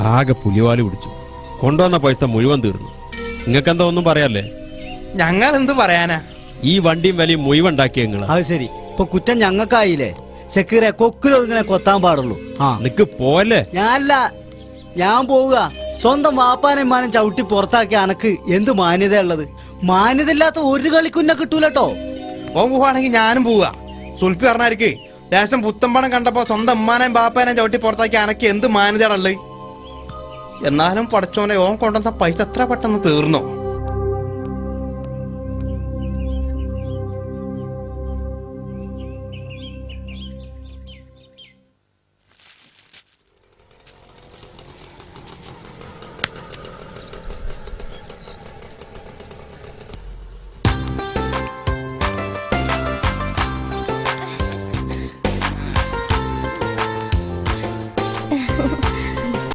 ആകെ പുലിവാല് പിടിച്ചു. കൊണ്ടുവന്ന പൈസ മുഴുവൻ തീർന്നു. നിങ്ങൾക്കെന്താ ഒന്നും പറയാല്ലേ? ഞങ്ങൾ എന്ത് പറയാനാ? ഈ വണ്ടിയും വലിയും മുഴുവൻ ഉണ്ടാക്കിയ നിങ്ങളാ. അത് ശരി, ഇപ്പൊ കുറ്റം ഞങ്ങൾക്കായില്ലേ? സെക്യൂരെ കൊക്കിലോ ഇങ്ങനെ കൊത്താൻ പാടുള്ളൂ. നിക്ക് പോലെ. ഞാൻ പോവുക. സ്വന്തം വാപ്പാനെമ്മാനും ചവിട്ടി പുറത്താക്കിയ അനക്ക് എന്ത് മാന്യത ഉള്ളത്? മാന്യത ഇല്ലാത്ത ഒരു കളിക്കുന്നെ കിട്ടൂലട്ടോ. ഓൻ പോവാണെങ്കിൽ ഞാനും പോവുക. സുൽപ്പി പറഞ്ഞായിരിക്കേ ലേശം പുത്തമ്പണം കണ്ടപ്പോ സ്വന്തം ഉമ്മാനേം ബാപ്പാനേം ചവിട്ടി പുറത്താക്കി അനക്ക് എന്ത് മാന്യതയുള്ളത്? എന്നാലും പഠിച്ചോനെ ഓൻ കൊണ്ടുവന്ന പൈസ എത്ര പെട്ടെന്ന് തീർന്നോ?